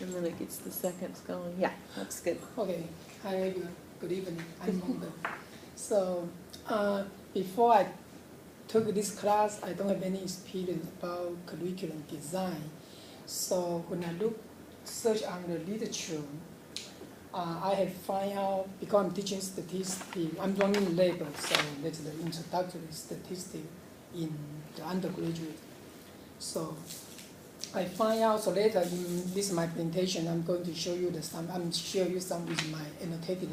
and then it gets the seconds going. Yeah, that's good. Okay. Hi, everyone. Good evening. I'm Meng. So, before I took this class, I don't have any experience about curriculum design. So when I search on the literature, I have find out, because I'm teaching statistics, I'm running lab, so that's the introductory statistics in the undergraduate. So I find out, so later in this my presentation, I'm going to show you I'm share you some with my annotated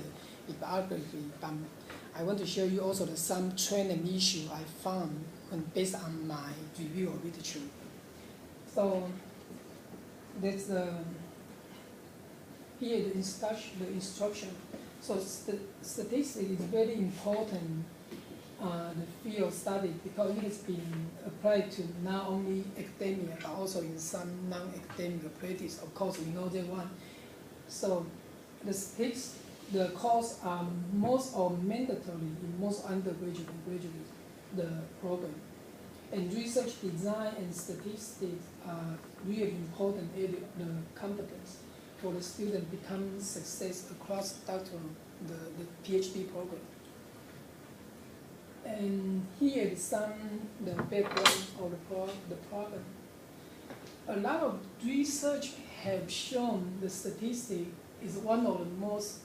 bibliography. But I want to show you also some trend and issue I found based on my review of literature. So that's here the instruction. So statistics is very important, the field study, because it has been applied to not only academia but also in some non-academic practice. Of course, we know that one. So the statistics, the course are most or mandatory in most undergraduate and graduate the program. And research design and statistics are really important area of the competence for the student become success across doctoral, the PhD program. And here is the background of the problem. A lot of research have shown the statistics is one of the most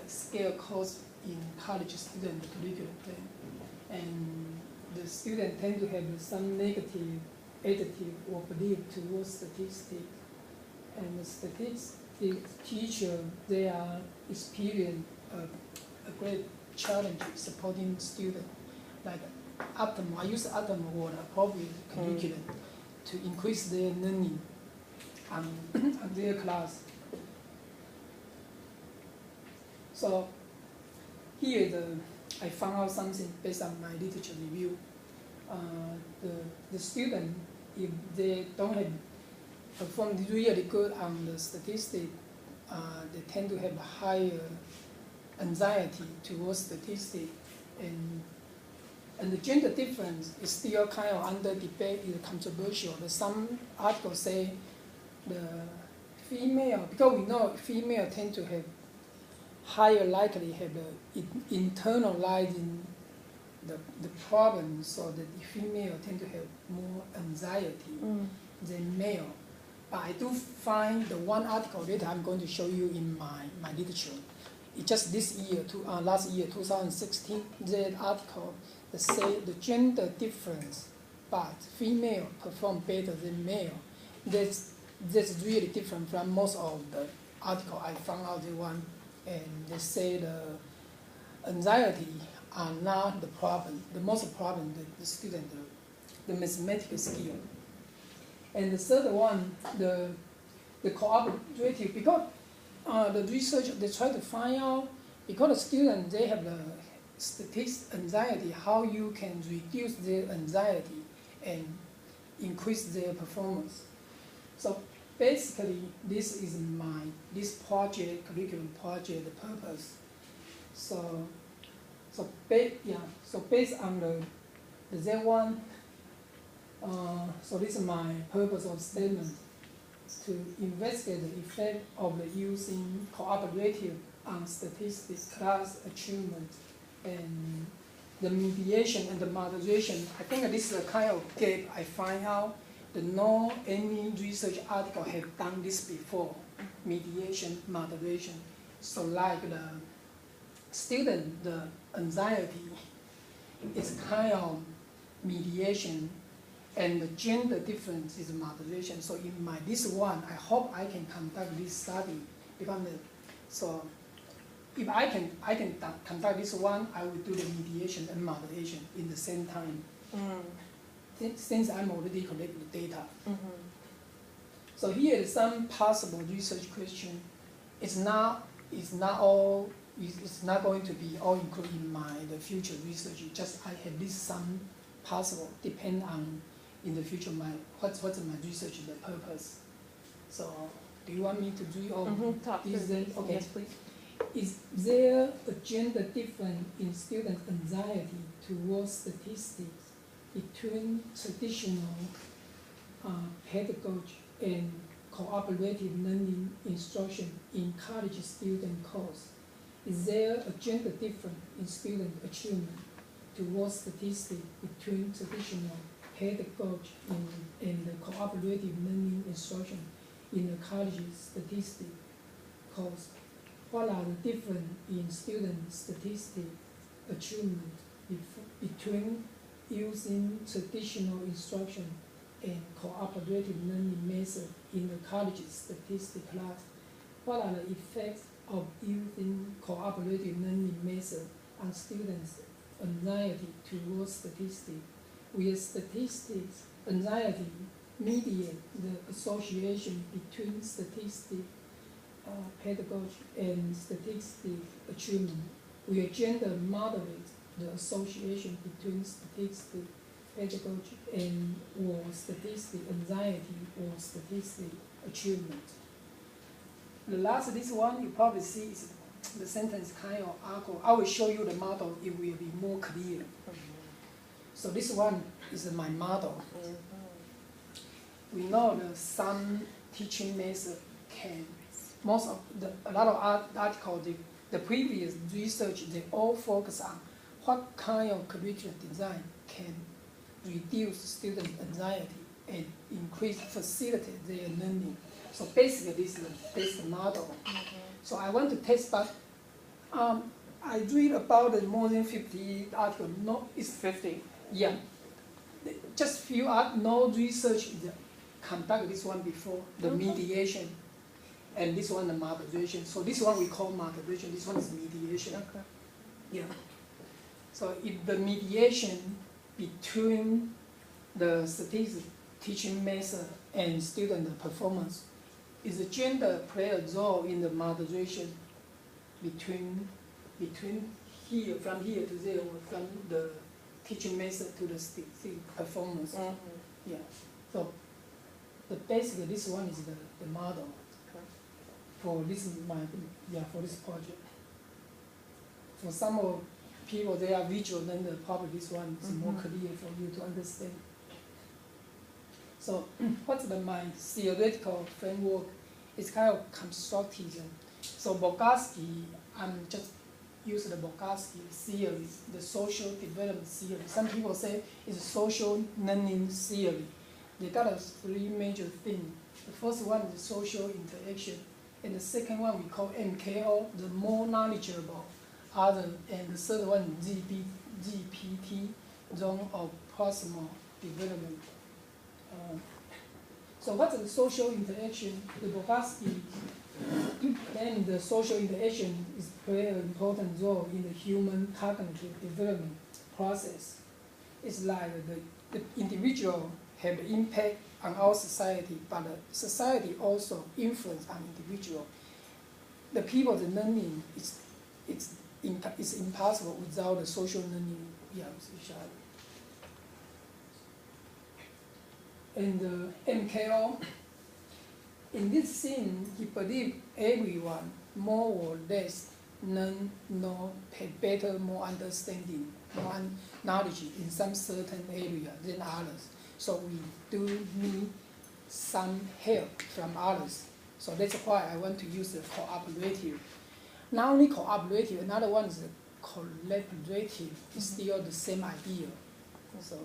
scale course in college student curriculum plan. And the student tend to have some negative attitude or belief towards statistics. And the statistics teacher, they are experience a great challenge supporting students. Like I use optimal or appropriate curriculum to increase their learning on their class. So here I found out something based on my literature review. The student, if they don't have performed really good on the statistics, they tend to have a higher anxiety towards statistics, and the gender difference is still kind of under debate, is controversial. Some articles say the female, because we know female tend to have higher likely have the internalizing the problem, so that the female tend to have more anxiety than male. But I do find the one article that I'm going to show you in my literature. It's just this year, last year, 2016, that article that say the gender difference, but female perform better than male. That's really different from most of the article I found out the one, and they say the anxiety are not the problem. The most problem the student, the mathematical skill. And the third one, the cooperative, because the research, they try to find out, because the students, they have the statistics anxiety, how you can reduce their anxiety and increase their performance. So basically, this is this project, curriculum project, the purpose. So based on the Z1, so this is my purpose of statement, to investigate the effect of the using cooperative on statistics class achievement and the mediation and the moderation. I think this is a kind of gap I find out that no any research article have done this before, mediation, moderation. So like the student, the anxiety is kind of mediation, and the gender difference is moderation. So in this one, I hope I can conduct this study, because so if I can conduct this one, I will do the mediation and moderation in the same time. Since I'm already collecting the data. So here is some possible research question. It's not going to be all included in the future research. Just I have this some possible, depend on in the future what's my research, the purpose. So do you want me to do all these? Okay. Yes, please. Is there a gender difference in student anxiety towards statistics between traditional pedagogy and cooperative learning instruction in college student course? Is there a gender difference in student achievement towards statistics between traditional pedagogy and the cooperative learning instruction in the college statistics course? What are the difference in student statistics achievement between using traditional instruction and cooperative learning method in the college statistics class? What are the effects of using cooperative learning method on students' anxiety towards statistics? Will statistics anxiety mediate the association between statistics pedagogy and statistics achievement? Will gender moderate the association between statistics pedagogy and or statistics anxiety or statistics achievement? The last, this one you probably see is the sentence kind of argue. I will show you the model, it will be more clear. So this one is my model. We know that some teaching method can, a lot of articles, the previous research, they all focus on what kind of curriculum design can reduce student anxiety and facilitate their learning. So basically, this is the model. So I want to test, but I read about it more than 50 articles. No, it's 50. Yeah. Just few no research conduct this one before, the mediation, and this one the moderation. So this one we call moderation, this one is mediation. Okay. Yeah. So if the mediation between the statistics teaching method and student performance, is the gender play a role in the moderation between here, from here to there, or from the teaching method to the performance? Yeah. So basically this one is the model for this for this project. For some of people, they are visual learner, probably this one is more clear for you to understand. So what's my theoretical framework? It's kind of constructivism. So Vygotsky, I'm just using the Vygotsky theory, the social development theory. Some people say it's a social learning theory. They got three major things. The first one is social interaction, and the second one we call MKO, the more knowledgeable other, and the third one GPT, zone of proximal development. So what's the social interaction? The Vygotsky claimed the social interaction is play an important role in the human cognitive development process. It's like the individual have an impact on our society, but the society also influence on individual. The people's learning it's impossible without the social learning with each other. And MKO, in this scene, he believed everyone more or less know better, more understanding, more knowledge in some certain area than others. So we do need some help from others. So that's why I want to use the cooperative. Not only cooperative, another one is the collaborative. It's still the same idea. So.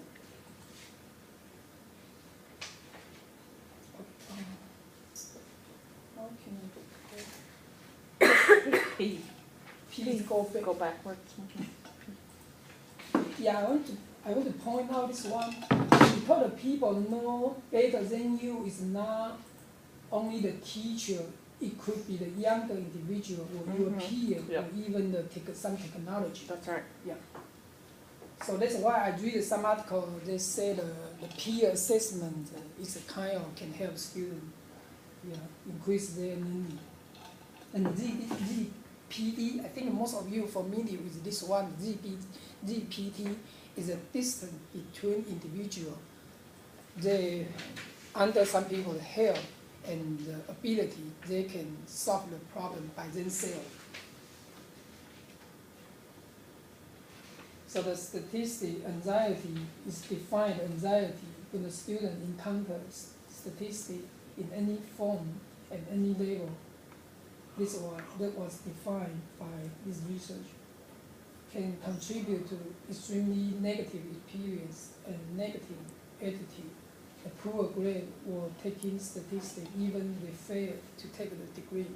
How can I P. P go back? Go backwards. Yeah, I want to point out this one. Because the people know better than you is not only the teacher, it could be the younger individual or your peer or even some technology. That's right. Yeah. So that's why I read some article, they say the peer assessment is a kind of can help students increase their learning. And GPT, I think most of you are familiar with this one. GPT is a distance between individuals. They, under some people's help and ability, they can solve the problem by themselves. So the statistic anxiety is defined anxiety when the student encounters statistics in any form at any level. That was defined by this research, can contribute to extremely negative experience and negative attitude. A poor grade or taking statistics even they fail to take the degree.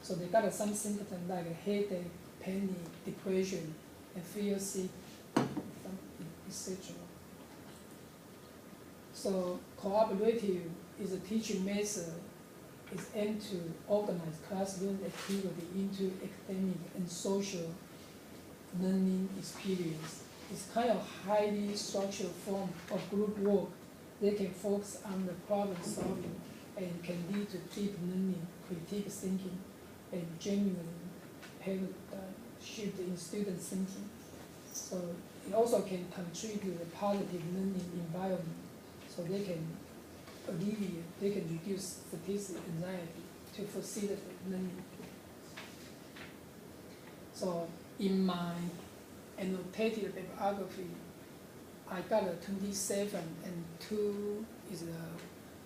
So they got some symptoms like a headache, panic, depression, and feel sick, etc. So cooperative is a teaching method. Is aimed to organize classroom activity into academic and social learning experience. It's kind of highly structured form of group work. They can focus on the problem solving and can lead to deep learning, critical thinking, and genuine paradigm shift in student thinking. So it also can contribute to a positive learning environment, so they can reduce statistical anxiety to facilitate learning. So in my annotated bibliography, I got a 27, and two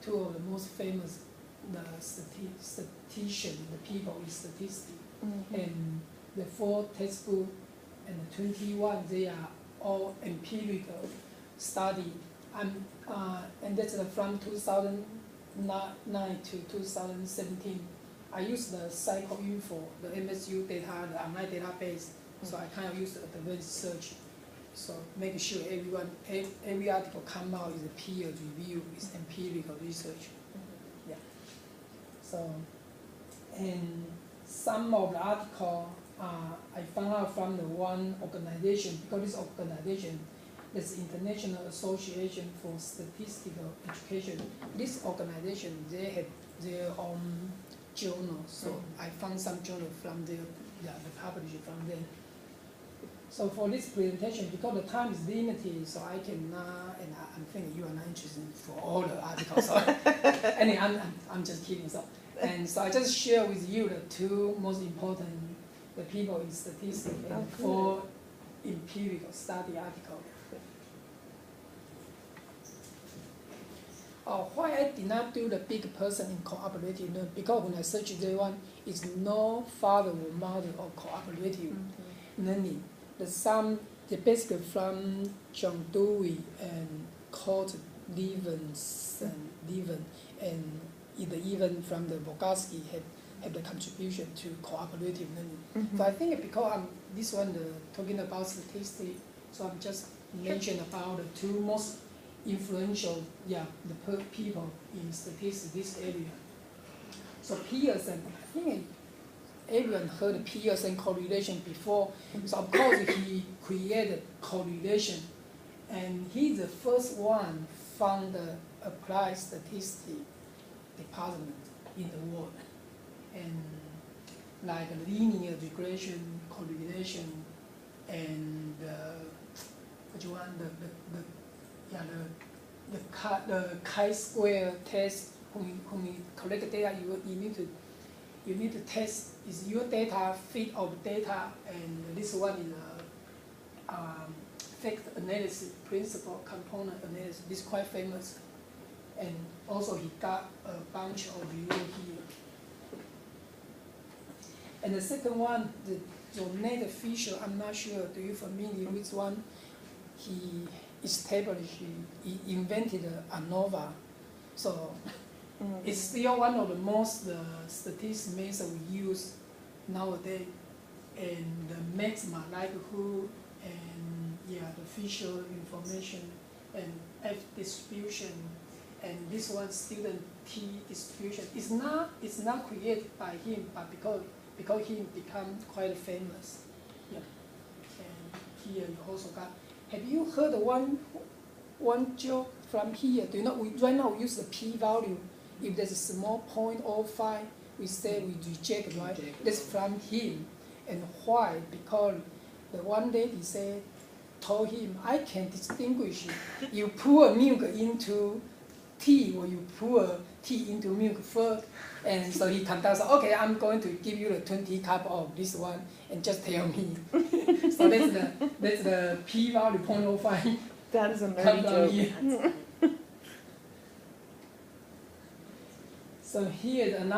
of the most famous statistician, the people in statistics, and the 4 textbook and the 21, they are all empirical study. And that's from 2009 to 2017. I use the PsychoInfo, the MSU data, the online database, so I kind of use the advanced search. So make sure every article come out is a peer review, is empirical research. Yeah. So, and some of the article I found out from the one organization, because this organization is International Association for Statistical Education. This organization, they have their own journal, so I found some journal from there, the publisher from there. So for this presentation, because the time is limited, so I cannot, and I'm thinking you are not interested for all the articles. So anyway, I'm just kidding. So, and so I just share with you the 2 most important, the people in statistics and 4 empirical study articles. Why I did not do the big person in cooperative learning? Because when I search that one, it's no father or mother of cooperative learning. The basically from John Dewey and Colt Levens and even from the Vygotsky have the contribution to cooperative learning. So I think because this one talking about statistics, so I'm just mention about the 2 most influential, the people in statistics this area. So Pearson, I think everyone heard Pearson correlation before. So of course he created correlation, and he's the first one found the applied statistics department in the world, and like linear regression, correlation, and the chi-square test. When you collect data, you need to test is your data fit of data, and this one is fact analysis principle component analysis. This is quite famous, and also he got a bunch of review here. And the second one, the Jonathan Fisher, I'm not sure, do you familiar with one? He established, he invented ANOVA. So it's still one of the most statistics methods we use nowadays. And the maxima, likelihood, and the Fisher information, and F distribution, and this one student T distribution. It's not created by him, but because he become quite famous. Yeah. And here you also got. Have you heard one joke from here? Do you know right now we use the p-value? If there's a small 0.05, we say we reject, right? That's from him. And why? Because the one lady told him, I can distinguish you pour milk into tea or you pour tea into milk first. And so he comes down, so okay, I'm going to give you the 20 cup of this one and just tell me. So that's the p-value 0.05. That is a nerdy joke. So here is another